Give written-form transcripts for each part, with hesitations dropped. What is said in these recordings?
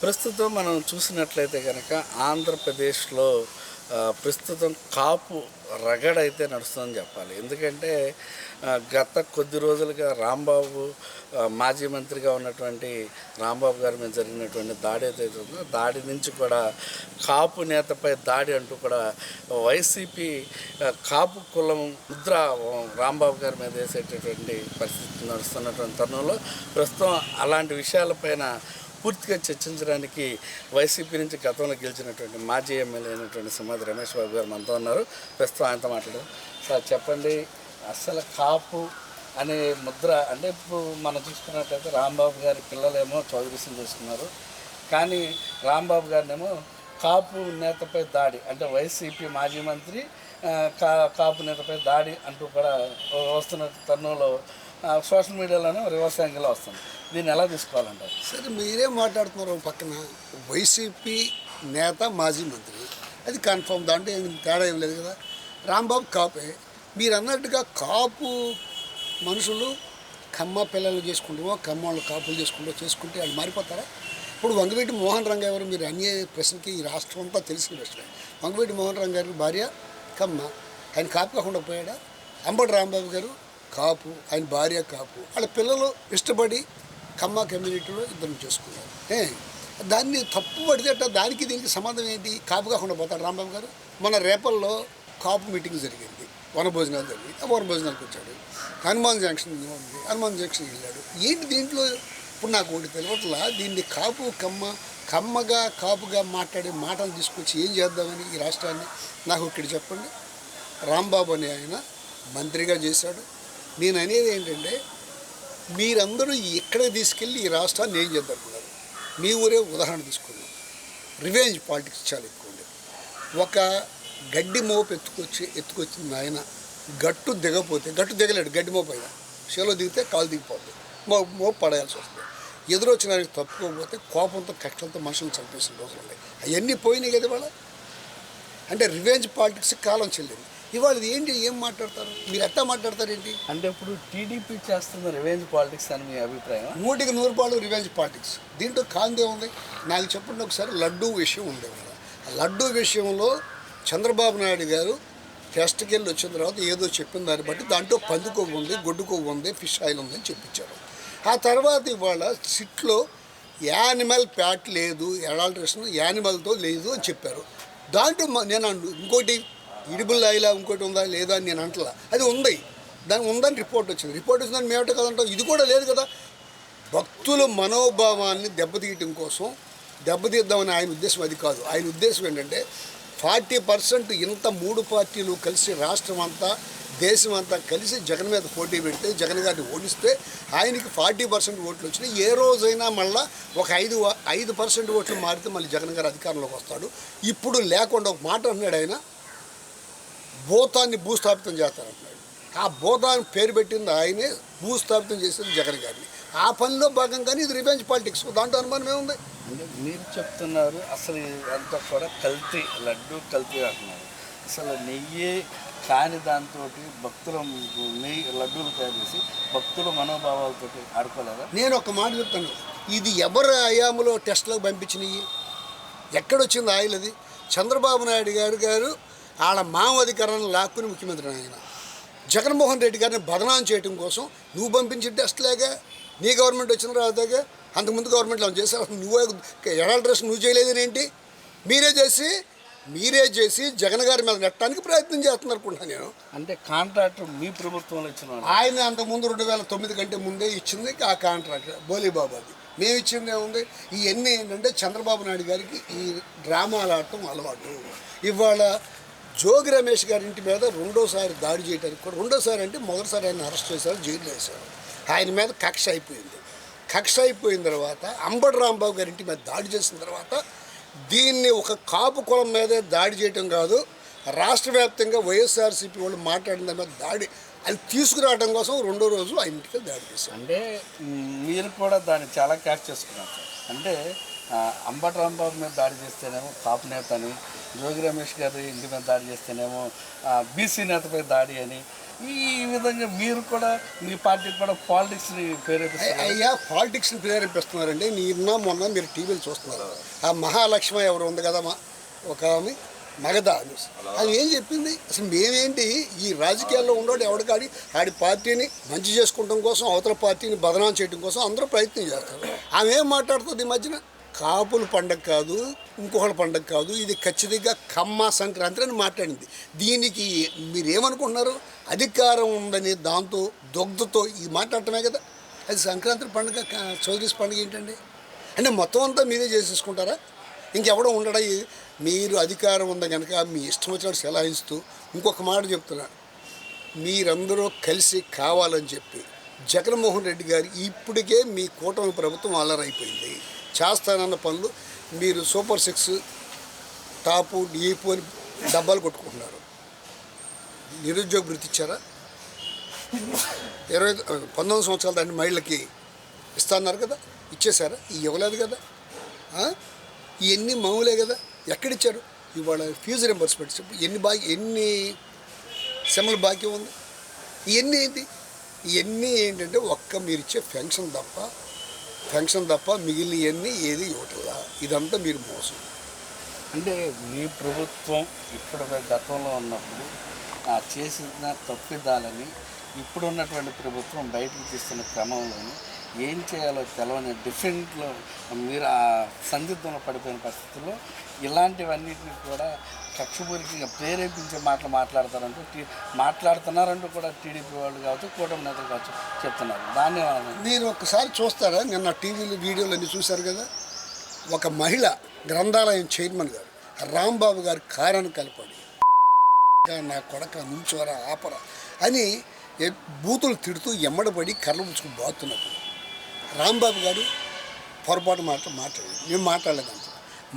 ప్రస్తుతం మనం చూసినట్లయితే కనుక ఆంధ్రప్రదేశ్లో ప్రస్తుతం కాపు రగడైతే నడుస్తుందని చెప్పాలి. ఎందుకంటే గత కొద్ది రోజులుగా రాంబాబు మాజీ మంత్రిగా ఉన్నటువంటి రాంబాబు గారి మీద జరిగినటువంటి దాడి ఏదైతే ఉందో దాడి నుంచి కూడా కాపు నేతపై దాడి అంటూ కూడా వైసీపీ కాపు కులం ముద్ర రాంబాబు గారి మీద వేసేటటువంటి పరిస్థితి నడుస్తున్నటువంటి తరుణంలో ప్రస్తుతం అలాంటి విషయాలపైన పూర్తిగా చర్చించడానికి వైసీపీ నుంచి గతంలో గెలిచినటువంటి మాజీ ఎమ్మెల్యే అయినటువంటి సింహాద్రి రమేష్ బాబు గారు మనతో ఉన్నారు. ప్రస్తుతం ఆయనతో మాట్లాడారు. సార్ చెప్పండి, అసలు కాపు అనే ముద్ర అంటే ఇప్పుడు మనం చూసుకున్నట్లయితే రాంబాబు గారి పిల్లలేమో చౌదరీసులు చేసుకున్నారు, కానీ రాంబాబు గారినేమో కాపు నేతపై దాడి అంటే వైసీపీ మాజీ మంత్రి కాపు నేతపై దాడి అంటూ కూడా వస్తున్న తరుణంలో సోషల్ మీడియాలోనే రివర్స్ యాంగిల్లో వస్తుంది. దీన్ని ఎలా తీసుకోవాలంటారు? సరే, మీరే మాట్లాడుతున్నారు. పక్కన వైసీపీ నేత మాజీ మంత్రి, అది కన్ఫర్మ్, దాంట్లో ఏం తేడా ఏం లేదు కదా. రాంబాబు కాపే. మీరు అన్నట్టుగా కాపు మనుషులు కమ్మ పిల్లలు చేసుకుంటామో కమ్మ వాళ్ళు కాపులు చేసుకుంటే వాళ్ళు మారిపోతారా? ఇప్పుడు వంగవీటి మోహన్ రంగ ఎవరు? మీరు అన్ని ప్రశ్నకి ఈ రాష్ట్రం అంతా తెలిసిన ప్రశ్న. వంగవీటి మోహన్ రంగ గారి భార్య కమ్మ, ఆయన కాపు కాకుండా పోయాడా? అంబటి రాంబాబు గారు కాపు, ఆయన భార్య కాపు, వాళ్ళ పిల్లలు ఇష్టపడి కమ్మ కమ్యూనిటీలో ఇద్దరు చేసుకున్నారు. దాన్ని తప్పు పడితే దానికి దీనికి సంబంధం ఏంటి? కాపు కాకుండా పోతాడు రాంబాబు గారు. మన రేపల్లో కాపు మీటింగ్ జరిగింది, వనభోజనాలు జరిగింది. ఆ వనభోజనాలకు వచ్చాడు. హనుమాన్ జంక్షన్ ఉంది, హనుమాన్ జంక్షన్ వెళ్ళాడు. ఏంటి దీంట్లో? ఇప్పుడు నాకు ఒకటి తెలియట్లా, దీన్ని కాపు కమ్మగా కాపుగా మాట్లాడే మాటలు తీసుకొచ్చి ఏం చేద్దామని ఈ రాష్ట్రాన్ని నాకు ఇక్కడ చెప్పండి. రాంబాబు అనే ఆయన మంత్రిగా చేశాడు. నేను అనేది ఏంటంటే, మీరందరూ ఎక్కడికి తీసుకెళ్ళి ఈ రాష్ట్రాన్ని ఏం చేద్దామన్నారు? మీ ఊరే ఉదాహరణ తీసుకున్నాం. రివెంజ్ పాలిటిక్స్ చాలా ఎక్కువ ఉంది. ఒక గడ్డి మోపు ఎత్తుకొచ్చింది ఆయన, గట్టు దిగలేడు. గడ్డి మోపు అయినా షేలో దిగితే కాలు దిగిపోతుంది, మోపు పడేయాల్సి వస్తుంది. ఎదురొచ్చిన ఆయనకి తప్పుకోకపోతే కోపంతో కష్టంతో మనుషులను చంపేసిన రోజులు ఉన్నాయి. అవన్నీ పోయినాయి కదా ఇవాళ. అంటే రివెంజ్ పాలిటిక్స్ కాలం చెల్లింది. ఇవాళ ఏంటి, ఏం మాట్లాడతారు? మీరు ఎట్లా మాట్లాడతారేంటి? అంటే ఇప్పుడు టీడీపీ చేస్తున్న రివెంజ్ పాలిటిక్స్ అని మీ అభిప్రాయం? 100% రివెంజ్ పాలిటిక్స్. దీంట్లో కాందే ఉంది. నాకు చెప్పండి ఒకసారి, లడ్డూ విషయం ఉండేవాళ్ళ. ఆ లడ్డూ విషయంలో చంద్రబాబు నాయుడు గారు టెస్ట్కి వెళ్ళి వచ్చిన తర్వాత ఏదో చెప్పిన దాన్ని బట్టి దాంట్లో పందికొవ్వు ఉంది, గొడ్డు కొవ్వు ఉంది, ఫిష్ ఆయిల్ ఉందని చెప్పించారు. ఆ తర్వాత ఇవాళ సిట్లో యానిమల్ ఫ్యాట్ లేదు, అడల్ట్రేషన్ యానిమల్తో లేదు అని చెప్పారు. దాంట్లో నేను ఇంకోటి ఇడిబుల్ ఆయిల్ ఇంకోటి ఉందా లేదా అని నేను అంటలా, అది ఉంది. దాని ఉందని రిపోర్ట్ వచ్చిందని మేమటే కదంటాం. ఇది కూడా లేదు కదా. భక్తుల మనోభావాన్ని దెబ్బతీద్దామని ఆయన ఉద్దేశం అది కాదు. ఆయన ఉద్దేశం ఏంటంటే 40% ఇంత 3 పార్టీలు కలిసి రాష్ట్రం అంతా దేశం అంతా కలిసి జగన్ మీద పోటీ పెడితే, జగన్ గారిని ఓడిస్తే ఆయనకి 40% ఓట్లు వచ్చినాయి. ఏ రోజైనా మళ్ళీ ఒక 5% ఓట్లు మారితే మళ్ళీ జగన్ గారు అధికారంలోకి వస్తాడు. ఇప్పుడు లేకుండా ఒక మాట అన్నాడు ఆయన, భూతాన్ని భూస్థాపితం చేస్తారంటున్నాడు. ఆ భూతాన్ని పేరు పెట్టింది ఆయనే, భూస్థాపితం చేసింది జగన్ గారిని. ఆ పనిలో భాగంగానే ఇది రివెంజ్ పాలిటిక్స్. దాంట్లో అనుమానం ఏముంది? అంటే మీరు చెప్తున్నారు అసలు అంతా కూడా కల్తీ, లడ్డు కల్తీ అంటున్నారు. అసలు నెయ్యి కాని దాంతో భక్తుల లడ్డూలు తయారు చేసి భక్తుల మనోభావాలతో ఆడుకోలేదా? నేను ఒక మాట చెప్తాను, ఇది ఎవరు అయాములో టెస్ట్లకు పంపించినవి? ఎక్కడొచ్చింది ఆయిల్? అది చంద్రబాబు నాయుడు గారు వాళ్ళ మామధికారాన్ని లాక్కుని ముఖ్యమంత్రి ఆయన జగన్మోహన్ రెడ్డి గారిని బదనాం చేయడం కోసం నువ్వు పంపించిన టెస్ట్లేగా. నీ గవర్నమెంట్ వచ్చిన తర్వాతగా, అంతకుముందు గవర్నమెంట్లో చేశారు. నువ్వే అడల్ట్రేషన్ నువ్వు చేయలేదనేంటి? మీరే చేసి జగన్ గారి మీద నెట్టడానికి ప్రయత్నం చేస్తున్నారు అనుకుంటున్నాను నేను. అంటే కాంట్రాక్టర్ మీ ప్రభుత్వంలో ఇచ్చిన ఆయన అంతకుముందు 2009 కంటే ముందే ఇచ్చింది ఆ కాంట్రాక్టర్ బోలీబాబు. అది మేము ఇచ్చింది ఏముంది? ఇవన్నీ ఏంటంటే చంద్రబాబు నాయుడు గారికి ఈ డ్రామాలు ఆడటం అలవాటు. ఇవాళ జోగి రమేష్ గారి ఇంటి మీద రెండోసారి దాడి చేయడానికి కూడా, రెండోసారి అంటే మొదటిసారి ఆయన అరెస్ట్ చేశారు, జైలు వేశారు. ఆయన మీద కక్ష అయిపోయిన తర్వాత అంబటి రాంబాబు గారి ఇంటి మీద దాడి చేసిన తర్వాత దీన్ని ఒక కాపు కులం మీదే దాడి చేయటం కాదు, రాష్ట్ర వ్యాప్తంగా వైఎస్ఆర్సీపీ వాళ్ళు మాట్లాడిన దాని మీద దాడి అది తీసుకురావడం కోసం రెండో రోజు ఆయన ఇంటికి దాడి చేశారు. అంటే మీరు కూడా దాన్ని చాలా క్యాచ్ చేసుకున్నారు. అంటే అంబటి రాంబాబు మీద దాడి చేస్తేనేమో కాపు నేత అని, జోగి రమేష్ గారు ఇంటి మీద దాడి చేస్తేనేమో బీసీ నేతపై దాడి అని ఈ విధంగా మీరు కూడా మీ పార్టీకి కూడా పాలిటిక్స్ని ప్రేరేపిస్తారు. అయ్యా పాలిటిక్స్ని ప్రేరేపిస్తున్నారండి. మొన్న మీరు టీవీలు చూస్తున్నారు. ఆ మహాలక్ష్మి ఎవరు ఉంది కదా ఒక ఆమె మగధ అది ఏం చెప్పింది? అసలు మేమేంటి ఈ రాజకీయాల్లో ఉండేవాడు ఎవడికాడి ఆడి పార్టీని మంచి చేసుకుంటాం కోసం అవతల పార్టీని బదనాం చేయడం కోసం అందరూ ప్రయత్నం చేస్తారు. ఆమె ఏం మాట్లాడుతుంది ఈ మధ్యన? కాపుల పండగ కాదు, ఇంకొకళ్ళ పండగ కాదు, ఇది ఖచ్చితంగా కమ్మ సంక్రాంతి అని మాట్లాడింది. దీనికి మీరేమనుకుంటున్నారు? అధికారం ఉందని దాంతో దొగ్ధతో ఇది మాట్లాడటమే కదా. అది సంక్రాంతి పండుగ, చౌదరీస్ పండుగ ఏంటండి? అంటే మొత్తం అంతా మీరే చేసేసుకుంటారా? ఇంకెవడో ఉండడా? మీరు అధికారం ఉందా కనుక మీ ఇష్టం వచ్చినట్టు సలహిస్తూ ఇంకొక మాట చెప్తున్నా, మీరందరూ కలిసి కావాలని చెప్పి జగన్మోహన్ రెడ్డి గారు ఇప్పటికే మీ కూటమి ప్రభుత్వం అల్లరైపోయింది. చేస్తానన్న పనులు మీరు సూపర్ 6 టాపు డీపు అని డబ్బాలు కొట్టుకుంటున్నారు. నిరుద్యోగ వృత్తి ఇచ్చారా? 19 సంవత్సరాల దాన్ని మహిళలకి ఇస్తున్నారు కదా, ఇచ్చేశారా? ఇవ్వలేదు కదా. ఇవన్నీ మామూలే కదా. ఎక్కడిచ్చారు? ఇవాళ ఫీజు రింబర్స్మెంట్ ఎన్ని సెమల బాకీ ఉంది? ఇవన్నీ ఏంటంటే ఒక్క మీరు ఇచ్చే పెన్షన్ తప్ప మిగిలిన ఇవన్నీ ఏది ఇవ్వట్లా. ఇదంతా మీరు మోసం. అంటే మీ ప్రభుత్వం ఇప్పుడు గతంలో ఉన్నప్పుడు చేసిన తప్పిదాలని ఇప్పుడు ఉన్నటువంటి ప్రభుత్వం బయటకు తీస్తున్న క్రమంలోనూ ఏం చేయాలో తెలవని డిఫరెంట్లో మీరు ఆ సందిగ్ధంలో పడిపోయిన పరిస్థితుల్లో ఇలాంటివన్నిటిని కూడా కక్షపూరితంగా ప్రేరేపించే మాట్లాడుతున్నారంటూ కూడా టీడీపీ వాళ్ళు కావచ్చు, కూటమి నేతలు కావచ్చు చెప్తున్నారు. దాన్ని మీరు ఒక్కసారి చూస్తారా? నిన్న టీవీలు వీడియోలు అన్నీ చూశారు కదా. ఒక మహిళ గ్రంథాలయం చైర్మన్ గారు రాంబాబు గారి కారాన్ని కలిపాడు. నా కొడక నుంచోరా ఆపరా అని బూతులు తిడుతూ ఎమ్మడబడి కర్రలు పుచ్చుకుని బాగుతున్నప్పుడు రాంబాబు గారు పొరపాటు మాట్లాడారు. నేను మాట్లాడలేదంట.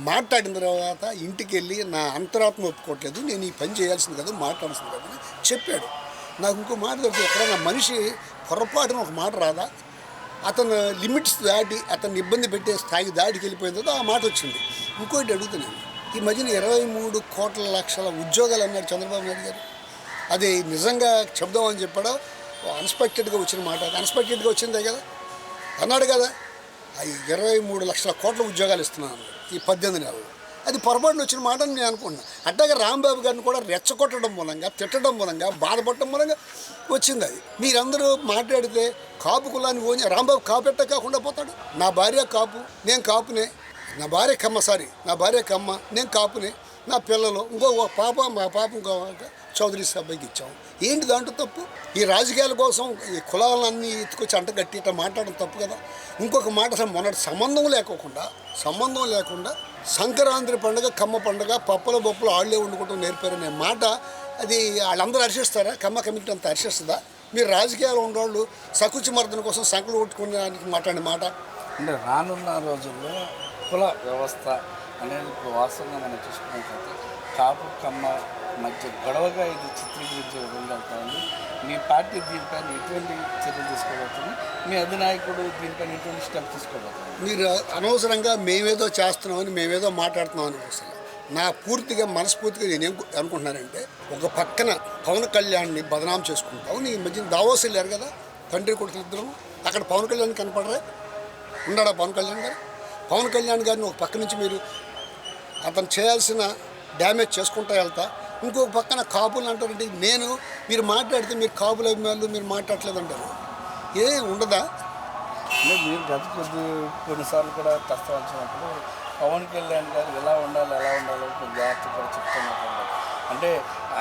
మాట్లాడిన తర్వాత ఇంటికి వెళ్ళి నా అంతరాత్మ ఒప్పుకోవట్లేదు, నేను ఈ పని చేయాల్సింది కదా, మాట్లాడాల్సింది కదా అని చెప్పాడు. నాకు ఇంకో మాట దొరికి ఎక్కడైనా మనిషి పొరపాటున ఒక మాట రాదా? అతను లిమిట్స్ దాటి అతన్ని ఇబ్బంది పెట్టే స్థాయికి దాటికి వెళ్ళిపోయిన తర్వాత ఆ మాట వచ్చింది. ఇంకోటి అడుగుతున్నాను, ఈ మధ్యన 23 కోట్ల లక్షల ఉద్యోగాలు అన్నాడు చంద్రబాబు నాయుడు గారు. అది నిజంగా చెప్దామని చెప్పాడో అన్ఎక్స్పెక్టెడ్గా వచ్చిన మాట? అన్ఎక్స్పెక్టెడ్గా వచ్చిందే కదా అన్నాడు కదా. అవి 23 లక్షల కోట్ల ఉద్యోగాలు ఇస్తున్నాను ఈ 18 నెలలు. అది పొరపాటున వచ్చిన మాట అని నేను అనుకుంటున్నాను. అట్లాగే రాంబాబు గారిని కూడా రెచ్చగొట్టడం మూలంగా, తిట్టడం మూలంగా, బాధపడటం మూలంగా వచ్చింది అది. మీరందరూ మాట్లాడితే కాపు కులాన్ని ఓని రాంబాబు కాపెట్ట కాకుండా పోతాడు. నా భార్య కాపు, నేను కాపునే. నా భార్య కమ్మ, నేను కాపునే. నా పిల్లలు మా పాప ఇంకో చౌదరి అబ్బాయికి ఇచ్చాము. ఏంటి దాంట్లో తప్పు? ఈ రాజకీయాల కోసం ఈ కులాలన్నీ ఎత్తుకొచ్చి అంటగట్టి ఇట్లా మాట్లాడడం తప్పు కదా. ఇంకొక మాట, అసలు మొన్నటి సంబంధం లేకుండా సంక్రాంతి పండుగ, కమ్మ పండుగ, పప్పుల బొప్పులు ఆళ్ళే వండుకుంటూ నేర్పారనే మాట, అది వాళ్ళందరూ హర్షిస్తారా? కమ్మ కమిటీ అంతా హర్షిస్తుందా? మీరు రాజకీయాలు ఉండేవాళ్ళు సకుచి మర్దన కోసం సంకలు కొట్టుకునేదానికి మాట్లాడిన మాట. అంటే రానున్న రోజుల్లో కుల వ్యవస్థ అనేది ఇప్పుడు వాస్తవంగా మనం చూసుకున్నట్లయితే కాపు కమ్మ మధ్య గొడవగా ఇది చిత్రీకరించే విధంగా ఉంది. మీ పార్టీ దీనిపైన ఎటువంటి చర్యలు తీసుకోబోతుంది? మీ అధినాయకుడు దీనిపైన ఎటువంటి స్టెప్ తీసుకోబోతుంది? మీరు అనవసరంగా మేమేదో చేస్తున్నామని, మేమేదో మాట్లాడుతున్నామని అసలు నా మనస్ఫూర్తిగా నేనేం అనుకుంటున్నానంటే, ఒక పక్కన పవన్ కళ్యాణ్ని బదనాం చేసుకుంటావు. ఈ మధ్య దావోస్ వెళ్ళారు కదా తండ్రి కొడుకులు ఇద్దరు. అక్కడ పవన్ కళ్యాణ్ కనపడరా? ఉన్నాడా పవన్ కళ్యాణ్ గారు? పవన్ కళ్యాణ్ గారిని ఒక పక్క నుంచి మీరు అతను చేయాల్సిన డ్యామేజ్ చేసుకుంటా వెళ్తా, ఇంకొక పక్కన కాపులు అంటారండి. మీరు మాట్లాడితే మీరు కాపుల అభిమానులు మీరు మాట్లాడలేదంటారు. ఉండదా? మీరు కొన్నిసార్లు కూడా ప్రస్తావించినప్పుడు పవన్ కళ్యాణ్ గారు ఎలా ఉండాలో కొంచెం జాగ్రత్త కూడా చెప్తున్నట్టు. అంటే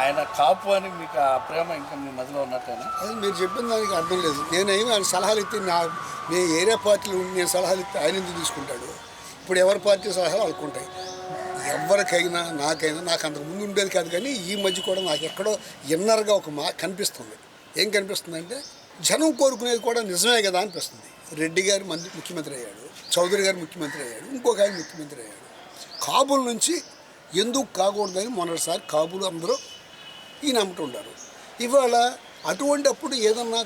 ఆయన కాపు అని మీకు ఆ ప్రేమ ఇంకా మీ మధ్యలో ఉన్నట్టేనా? అది మీరు చెప్పిన దానికి అర్థం లేదు. నేనేమి ఆయన సలహాలు ఇస్తే నేను ఏరియా పార్టీలో నేను సలహాలు ఇస్తే ఆయన ఎందుకు తీసుకుంటాడు? ఇప్పుడు ఎవరి పార్టీ సలహాలు అనుకుంటాయి. ఎవరికైనా నాకు అంతకు ముందు ఉండేది కాదు, కానీ ఈ మధ్య కూడా నాకు ఎక్కడో ఇన్నర్గా ఒక కనిపిస్తుంది. ఏం కనిపిస్తుందంటే, జనం కోరుకునేది కూడా నిజమే కదా అనిపిస్తుంది. రెడ్డి గారు ముఖ్యమంత్రి అయ్యాడు, చౌదరి గారు ముఖ్యమంత్రి అయ్యాడు, ఇంకొక ఆయన ముఖ్యమంత్రి అయ్యాడు. కాపుల నుంచి ఎందుకు కాకూడదని మొన్నటిసారి కాపులు అందరూ ఈయన అమ్ముతుంటారు. ఇవాళ అటువంటిప్పుడు ఏదన్నా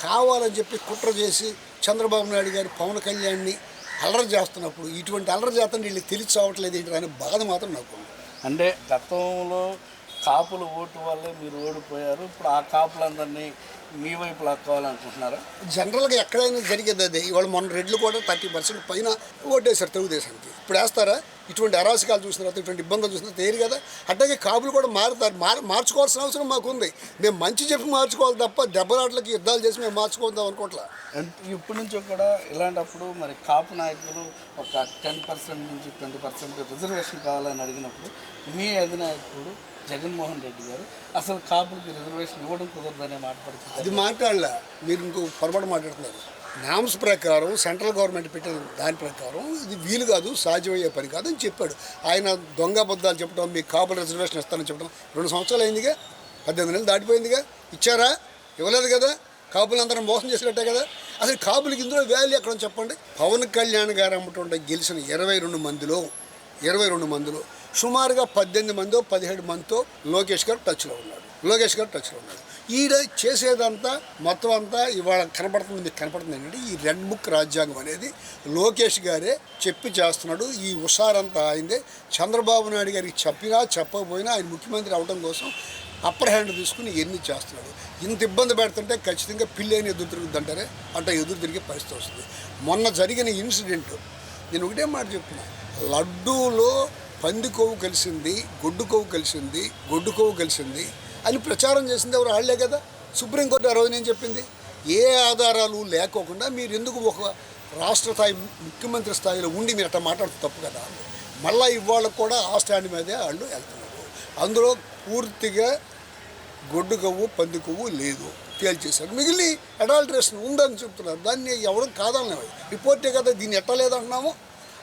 కావాలని చెప్పి కుట్ర చేసి చంద్రబాబు నాయుడు గారు పవన్ కళ్యాణ్ని అల్లరి చేస్తున్నప్పుడు, ఇటువంటి అల్లరి చేస్తాను వీళ్ళకి తెలిసి చావట్లేదు ఏంటి అనే బాధ మాత్రం నాకు ఉంది. అంటే గతంలో కాపుల ఓటు వల్లే మీరు ఓడిపోయారు, ఇప్పుడు ఆ కాపులందరినీ మీ వైపు లాక్కోవాలనుకుంటున్నారా? జనరల్గా ఎక్కడైనా జరిగేది అదే. ఇవాళ మొన్న రెడ్లు కూడా 30% పైన ఓటేశారు తెలుగుదేశానికి. ఇప్పుడు వేస్తారా? ఇటువంటి అరాచకాలు చూసిన తర్వాత, ఇటువంటి ఇబ్బందులు చూసిన తర్వాత తేరు కదా. అట్లాగే కాపులు కూడా మారుతారు. మార్చుకోవాల్సిన అవసరం మాకుంది. మేము మంచి చెప్పి మార్చుకోవాలి తప్ప దెబ్బలాట్లకి యుద్ధాలు చేసి మేము మార్చుకుందాం అనుకోవట్లా. ఇప్పటి నుంచి కూడా ఇలాంటప్పుడు మరి కాపు నాయకులు ఒక 10% నుంచి 20% రిజర్వేషన్ కావాలని అడిగినప్పుడు మీ అధినాయకుడు జగన్మోహన్ రెడ్డి గారు అసలు కాపులకి రిజర్వేషన్ ఇవ్వడం కుదరదనే మాట్లాడుతున్నారు. అది మాట్లాడలే, మీరు ఇంకో పొరపాటు మాట్లాడుతున్నారు. నామ్స్ ప్రకారం సెంట్రల్ గవర్నమెంట్ పెట్టిన దాని ప్రకారం ఇది వీలు కాదు, సాధ్యమయ్యే పని కాదు అని చెప్పాడు. ఆయన దొంగ అబద్ధాలు చెప్పడం, మీకు కాపుల రిజర్వేషన్ ఇస్తానని చెప్పడం 2 సంవత్సరాలు అయిందిగా, 18 నెలలు దాటిపోయిందిగా. ఇచ్చారా? ఇవ్వలేదు కదా. కాపులందరం మోసం చేసినట్టే కదా. అసలు కాపులకి ఇందులో వాల్యూ ఎక్కడ చెప్పండి. పవన్ కళ్యాణ్ గారు అమ్మటం గెలిచిన 22 మందిలో సుమారుగా 18 మందో 17 మందితో లోకేష్ గారు టచ్లో ఉన్నాడు. ఈడ చేసేదంతా మొత్తం అంతా ఇవాళ కనపడుతుంది, మీకు కనపడుతుంది ఏంటంటే ఈ రెడ్ బుక్ రాజ్యాంగం అనేది లోకేష్ గారే చెప్పి చేస్తున్నాడు. ఈ హుషారంతా ఆయనదే. చంద్రబాబు నాయుడు గారికి చెప్పకపోయినా ఆయన ముఖ్యమంత్రి అవడం కోసం అప్పర్ హ్యాండ్ తీసుకుని ఎన్ని చేస్తున్నాడు. ఇంత ఇబ్బంది పెడుతుంటే ఖచ్చితంగా పిల్లని ఎదురు తిరుగుద్దంటారే అంటే ఎదురు తిరిగే పరిస్థితి వస్తుంది. మొన్న జరిగిన ఇన్సిడెంట్ నేను ఒకటే మాట చెప్తున్నా. లడ్డూలో పంది కొవ్వు కలిసింది, గొడ్డు కొవ్వు కలిసింది అని ప్రచారం చేసింది ఎవరు? వాళ్ళే కదా. సుప్రీంకోర్టు ఆ రోజు నేను చెప్పింది, ఏ ఆధారాలు లేకోకుండా మీరు ఎందుకు ఒక రాష్ట్ర స్థాయి ముఖ్యమంత్రి స్థాయిలో ఉండి మీరు అట్లా మాట్లాడుతూ తప్పు కదా. మళ్ళీ ఇవాళ కూడా ఆ స్టాండ్ మీదే వాళ్ళు వెళ్తున్నారు. అందులో పూర్తిగా గొడ్డు కొవ్వు పంది కొవ్వు లేదు తేల్చేశారు. మిగిలి అడాల్ట్రేషన్ ఉందని చెప్తున్నారు. దాన్ని ఎవరు కాదన్నాయి, రిపోర్టే కదా. దీన్ని ఎట్టలేదంటున్నాము,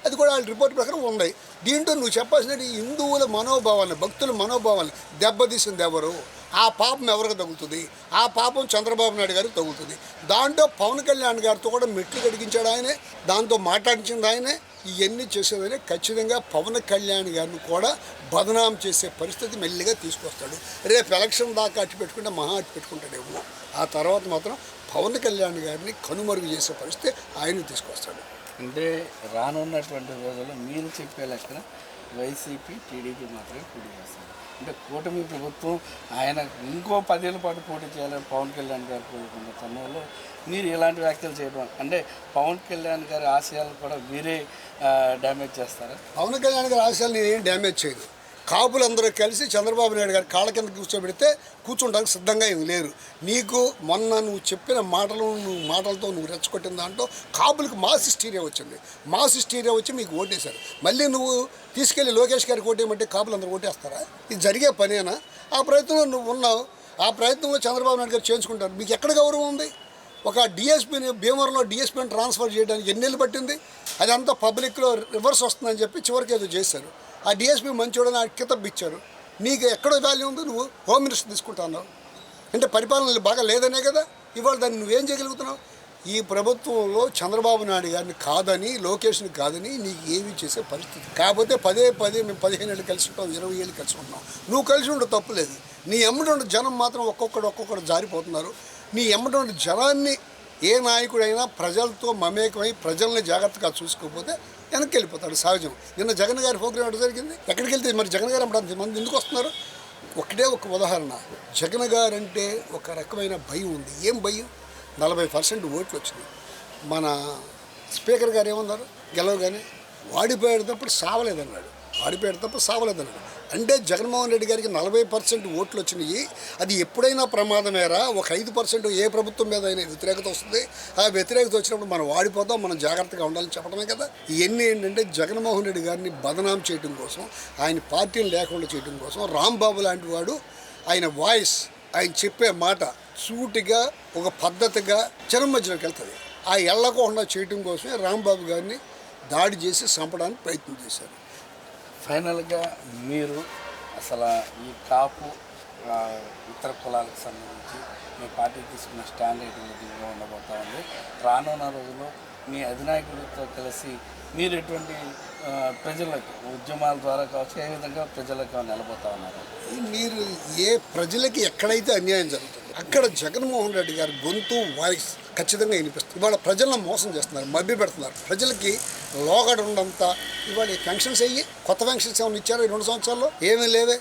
అది కూడా వాళ్ళ రిపోర్ట్ ప్రకారం ఉన్నాయి. దీంట్లో నువ్వు చెప్పాల్సినది హిందువుల మనోభావాన్ని, భక్తుల మనోభావాన్ని దెబ్బతీసింది ఎవరు? ఆ పాపం ఎవరికి తగులుతుంది? ఆ పాపం చంద్రబాబు నాయుడు గారికి తగులుతుంది. దాంట్లో పవన్ కళ్యాణ్ గారితో కూడా మెట్లు కడిగించాడు ఆయనే, దాంతో మాట్లాడించింది ఆయనే. ఇవన్నీ చేసేదని ఖచ్చితంగా పవన్ కళ్యాణ్ గారిని కూడా బదనాం చేసే పరిస్థితి మెల్లిగా తీసుకొస్తాడు. రేపు ఎలక్షన్ దాకా అట్టి పెట్టుకుంటే అట్టి పెట్టుకుంటాడేమో. ఆ తర్వాత మాత్రం పవన్ కళ్యాణ్ గారిని కనుమరుగు చేసే పరిస్థితి ఆయన తీసుకొస్తాడు. అంటే రానున్నటువంటి రోజుల్లో మీరు చెప్పే లెక్కన వైసీపీ టీడీపీ మాత్రమే పోటీ చేస్తారు. అంటే కూటమి ప్రభుత్వం ఆయన ఇంకో 10 ఏళ్ళ పాటు పోటీ చేయాలని పవన్ కళ్యాణ్ గారు కోరుకున్న సమయంలో మీరు ఇలాంటి వ్యాఖ్యలు చేయడం అంటే పవన్ కళ్యాణ్ గారి ఆశయాలు కూడా మీరే డ్యామేజ్ చేస్తారా? పవన్ కళ్యాణ్ గారి ఆశయాలు నేనేం డ్యామేజ్ చేయను. కాపులందరూ కలిసి చంద్రబాబు నాయుడు గారి కాళ్ళ కింద కూర్చోబెడితే కూర్చోడానికి సిద్ధంగా ఏమి లేరు. నీకు మొన్న నువ్వు చెప్పిన మాటలతో నువ్వు రెచ్చగొట్టిన దాంట్లో కాపులకు మాస్ హిస్టీరియా వచ్చి మీకు ఓటేశారు. మళ్ళీ నువ్వు తీసుకెళ్ళి లోకేష్ గారికి ఓటేయమంటే కాపులందరూ ఓటేస్తారా? ఇది జరిగే పనేనా? ఆ ప్రయత్నంలో నువ్వు ఉన్నావు. ఆ ప్రయత్నంలో చంద్రబాబు నాయుడు గారు చేయించుకుంటారు. మీకు ఎక్కడ గౌరవం ఉంది? ఒక డిఎస్పీని భీమవరంలో డిఎస్పీని ట్రాన్స్ఫర్ చేయడానికి ఎన్నేళ్ళు పట్టింది? అదంతా పబ్లిక్లో రివర్స్ వస్తుందని చెప్పి చివరికి ఏదో చేశారు. ఆ డిఎస్పీ మంచోడని ఆ కితాబ్ ఇచ్చారు. నీకు ఎక్కడో వాల్యూ ఉంది? నువ్వు హోమ్ మినిస్టర్ తీసుకుంటున్నావు అంటే పరిపాలన బాగా లేదనే కదా. ఇవాళ దాన్ని నువ్వేం చేయగలుగుతున్నావు? ఈ ప్రభుత్వంలో చంద్రబాబు నాయుడు గారిని కాదని, లోకేష్ని కాదని నీకు ఏమీ చేసే పరిస్థితి. కాకపోతే పదే మేము 15 ఏళ్ళు కలిసి ఉంటాం, 20 ఏళ్ళు కలిసి ఉంటున్నాం. నువ్వు కలిసి ఉండే తప్పులేదు. నీ ఎమ్మటి జనం మాత్రం ఒక్కొక్కడు జారిపోతున్నారు. నీ ఎమ్మటి జనాన్ని ఏ నాయకుడైనా ప్రజలతో మమేకమై ప్రజల్ని జాగ్రత్తగా చూసుకోకపోతే వెనక్కి వెళ్ళిపోతాడు, సహజం. నిన్న జగన్ గారి ప్రోగ్రాం ఎక్కడ జరిగింది? ఎక్కడికి వెళ్తే మరి జగన్ గారు అప్పుడు మంది ఎందుకు వస్తున్నారు? ఒకటే ఒక ఉదాహరణ. జగన్ గారు అంటే ఒక రకమైన భయం ఉంది. ఏం భయం? 40% ఓట్లు వచ్చినాయి. మన స్పీకర్ గారు ఏమన్నారు? గెలవగానే వాడిపోయాడు తప్పుడు సావలేదన్నాడు. అంటే జగన్మోహన్ రెడ్డి గారికి 40% ఓట్లు వచ్చినాయి. అది ఎప్పుడైనా ప్రమాదమేరా? ఒక 5% ఏ ప్రభుత్వం మీద అయినా వ్యతిరేకత వస్తుంది. ఆ వ్యతిరేకత వచ్చినప్పుడు మనం వాడిపోతాం, మనం జాగ్రత్తగా ఉండాలని చెప్పడమే కదా. ఇవన్నీ ఏంటంటే జగన్మోహన్ రెడ్డి గారిని బదనాం చేయడం కోసం, ఆయన పార్టీని లేకుండా చేయడం కోసం, రాంబాబు లాంటి వాడు ఆయన వాయిస్, ఆయన చెప్పే మాట సూటిగా ఒక పద్ధతిగా జనం మధ్యలోకి వెళ్తుంది. ఆ ఎళ్ళకుండా చేయడం కోసమే రాంబాబు గారిని దాడి చేసి చంపడానికి ప్రయత్నం చేశారు. ఫైనల్గా మీరు అసలు ఈ కాపు ఇతర కులాలకు సంబంధించి మీ పార్టీ తీసుకున్న స్టాండ్ ఎటువంటి ఉండబోతా ఉంది? రానున్న రోజుల్లో మీ అధినాయకులతో కలిసి మీరు ఎటువంటి ప్రజలకు ఉద్యమాల ద్వారా కావచ్చు, ఏ విధంగా ప్రజలకు నిలబోతా ఉన్నారు? మీరు ఏ ప్రజలకి ఎక్కడైతే అన్యాయం జరుగుతుంది అక్కడ జగన్మోహన్ రెడ్డి గారి గొంతు, వాయిస్ ఖచ్చితంగా వినిపిస్తుంది. ఇవాళ ప్రజలను మోసం చేస్తున్నారు, మభ్య పెడుతున్నారు. ప్రజలకి లోగడ ఉండంత ఇవాళ ఈ పెన్షన్స్ అయ్యి కొత్త పెన్షన్స్ ఏమైనా ఇచ్చారు ఈ 2 సంవత్సరాల్లో? ఏమీ లేవే.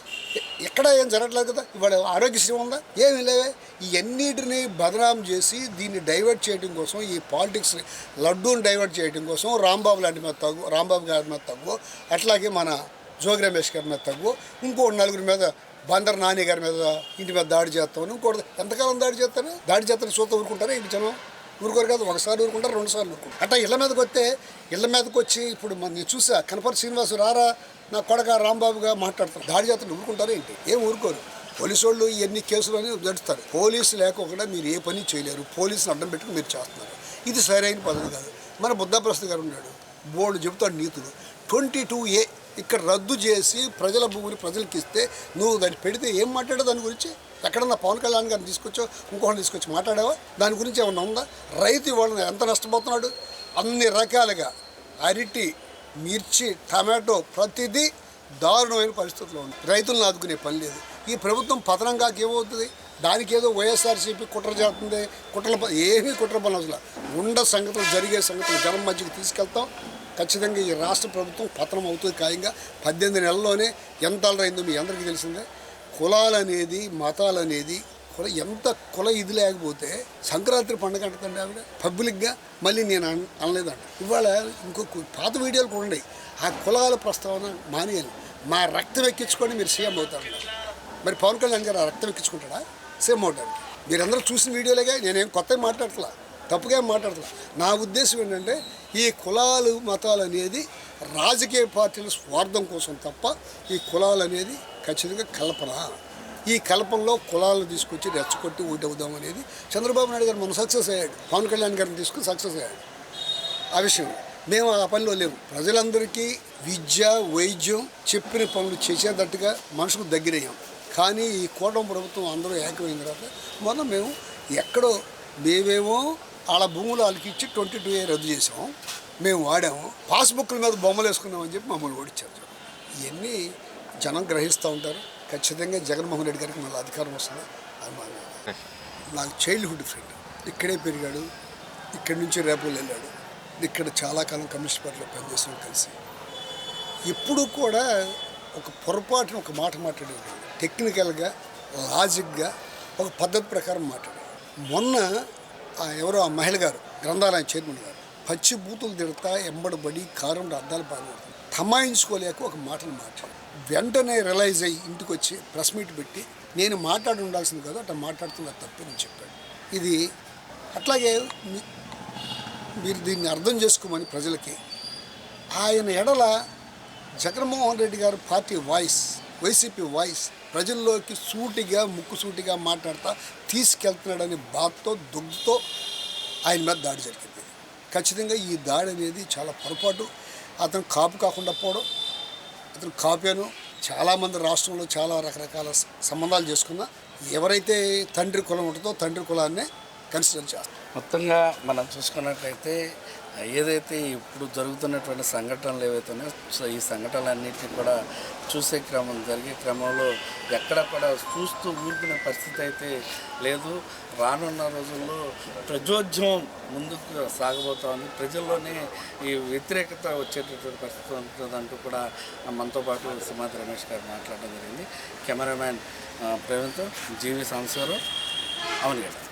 ఎక్కడ ఏం జరగట్లేదు కదా. ఇవాళ ఆరోగ్యశ్రీ ఉందా? ఏమీ లేవే. ఇవన్నిటిని బదనాం చేసి దీన్ని డైవర్ట్ చేయడం కోసం, ఈ పాలిటిక్స్ లడ్డూని డైవర్ట్ చేయడం కోసం రాంబాబు లాంటి మీద తగ్గు, రాంబాబు గారి మీద తగ్గు, అట్లాగే మన జోగి రమేష్ గారి మీద తగ్గు, ఇంకో 4 మీద బందర్ నాని గారి మీద ఇంటి మీద దాడి చేస్తామని, ఇంకోటి ఎంతకాలం దాడి చేస్తాను చూస్తూ ఊరుకుంటారా? ఇంటి జనం ఊరుకోరు కాదు. ఒకసారి ఊరుకుంటారు, 2 సార్లు ఊరుకుంటారు. అట్లా ఇళ్ళ మీదకి వచ్చి ఇప్పుడు నేను చూసా కనపర్తి శ్రీనివాసు రారా నా కొడక రాంబాబుగా మాట్లాడతారు. దాడి చేస్తారు, ఊరుకుంటారా ఏంటి? ఏం ఊరుకోరు. పోలీసు వాళ్ళు ఎన్ని కేసులని జడుస్తారు. పోలీసు లేకుండా మీరు ఏ పని చేయలేరు. పోలీసుని అడ్డం పెట్టుకుని మీరు చేస్తున్నారు. ఇది సరైన పద్ధతి కాదు. మన బుద్ధప్రసాద్ గారు ఉన్నాడు, బోర్డు చెబుతాడు నీతులు. 22A ఇక్కడ రద్దు చేసి ప్రజల భూమిని ప్రజలకి ఇస్తే నువ్వు దాన్ని పెడితే ఏం మాట్లాడావు దాని గురించి? ఎక్కడన్నా పవన్ కళ్యాణ్ గారిని తీసుకొచ్చో ఇంకొకటి తీసుకొచ్చి మాట్లాడావా? దాని గురించి ఏమన్నా ఉందా? రైతు ఇవాళ ఎంత నష్టపోతున్నాడు? అన్ని రకాలుగా అరటి, మిర్చి, టమాటో ప్రతిదీ దారుణమైన పరిస్థితుల్లో ఉంది. రైతులను ఆదుకునే పని లేదు. ఈ ప్రభుత్వం పతనంగా ఏమవుతుంది? దానికి ఏదో వైఎస్ఆర్సీపీ కుట్ర చేస్తుంది. ఏమీ కుట్ర పని అసలు సంగతులు జరిగే సంగతులు జనం మధ్యకి తీసుకెళ్తాం. ఖచ్చితంగా ఈ రాష్ట్ర ప్రభుత్వం పతనం అవుతుంది ఖాయంగా. 18 నెలల్లోనే ఎంత అలరైందో మీ అందరికీ తెలిసిందే. కులాలనేది, మతాలనేది ఎంత కుల ఇది లేకపోతే సంక్రాంతి పండుగ అంటుందండి ఆవిడ పబ్లిక్గా. మళ్ళీ నేను అనలేదంట. ఇవాళ ఇంకొక పాత వీడియోలు కూడా ఉన్నాయి. ఆ కులాల ప్రస్తావన మానేయాలి. మా రక్తం ఎక్కించుకొని మీరు సీఎం అవుతారు. మరి పవన్ కళ్యాణ్ గారు ఆ రక్తం ఎక్కించుకుంటాడా సీఎం అవడానికి? మీరందరూ చూసిన వీడియోలేగా. నేనేం కొత్తగా మాట్లాడట్లా, తప్పుగా మాట్లాడట్లా. నా ఉద్దేశం ఏంటంటే ఈ కులాలు మతాలు అనేది రాజకీయ పార్టీల స్వార్థం కోసం తప్ప ఈ కులాలు అనేది ఖచ్చితంగా కల్పన. ఈ కల్పనలో కులాలను తీసుకొచ్చి రెచ్చగొట్టి ఓటు అవుదాం అనేది చంద్రబాబు నాయుడు గారు మనం సక్సెస్ అయ్యాడు. పవన్ కళ్యాణ్ గారిని తీసుకుని సక్సెస్ అయ్యాడు. ఆ విషయం మేము ఆ పనిలో లేవు. ప్రజలందరికీ విద్య, వైద్యం చెప్పిన పనులు చేసేటట్టుగా మనుషుకు దగ్గరయ్యాం. కానీ ఈ కూటమి ప్రభుత్వం అందరూ ఏకమైన తర్వాత మొన్న మేము ఎక్కడో మేమేమో వాళ్ళ భూములు వాళ్ళకి ఇచ్చి 22A రద్దు చేసాము. మేము వాడాము. పాస్బుక్ల మీద బొమ్మలు వేసుకున్నామని చెప్పి మమ్మల్ని ఓడించారు. ఇవన్నీ జనం గ్రహిస్తూ ఉంటారు. ఖచ్చితంగా జగన్మోహన్ రెడ్డి గారికి మళ్ళీ అధికారం వస్తుంది. అది నాకు చైల్డ్హుడ్ ఫ్రెండ్. ఇక్కడే పెరిగాడు. ఇక్కడి నుంచి రేపులు వెళ్ళాడు. ఇక్కడ చాలా కాలం కమ్యూనిస్ట్ పార్టీలో పనిచేసాం కలిసి. ఎప్పుడూ కూడా ఒక పొరపాటున ఒక మాట మాట్లాడేవాడు. టెక్నికల్గా, లాజిక్గా, ఒక పద్ధతి ప్రకారం మాట్లాడాడు. మొన్న ఎవరో ఆ మహిళ గారు, గ్రంథాలయం చైర్మన్ గారు, పచ్చి బూతులు తిడతా ఎంబడబడి కారంలో అద్దాలు పాల్గొడుతుంది. తమాయించుకోలేక ఒక మాటను మాట్లాడు. వెంటనే రియలైజ్ అయ్యి ఇంటికి వచ్చి ప్రెస్ మీట్ పెట్టి నేను మాట్లాడి ఉండాల్సింది కదా, అట్లా మాట్లాడుతున్నా తప్పని చెప్పాడు. ఇది అట్లాగే మీరు దీన్ని అర్థం చేసుకోమని ప్రజలకి ఆయన ఎడల జగన్మోహన్ రెడ్డి గారు పార్టీ వాయిస్, వైసీపీ వాయిస్ ప్రజల్లోకి సూటిగా ముక్కుసూటిగా మాట్లాడుతూ తీసుకెళ్తున్నాడనే బాధతో దుగ్గుతో ఆయన మీద దాడి జరిగింది. ఖచ్చితంగా ఈ దాడి అనేది చాలా పొరపాటు. అతను కాపు కాకుండా పోవడం, అతను కాపేను. చాలామంది రాష్ట్రంలో చాలా రకరకాల సంబంధాలు చేసుకున్నా ఎవరైతే తండ్రి కులం ఉంటుందో తండ్రి కులాన్నే కన్సిడర్ చేస్తారు. మొత్తంగా మనం చూసుకున్నట్లయితే ఏదైతే ఇప్పుడు జరుగుతున్నటువంటి సంఘటనలు ఏవైతే ఉన్నాయో ఈ సంఘటనలన్నింటినీ కూడా చూసే జరిగే క్రమంలో ఎక్కడ కూడా చూస్తూ ఊరుకునే పరిస్థితి అయితే లేదు. రానున్న రోజుల్లో ప్రజోద్యమం ముందుకు సాగబోతోంది. ప్రజల్లోనే ఈ వ్యతిరేకత వచ్చేటటువంటి పరిస్థితి ఉంటుందంటూ కూడా మనతో పాటు సింహాద్రి రమేష్ గారు మాట్లాడడం జరిగింది. కెమెరామ్యాన్ ప్రవీణ్తో జీవి సాంబశివరావు, అవనిగడ్డ.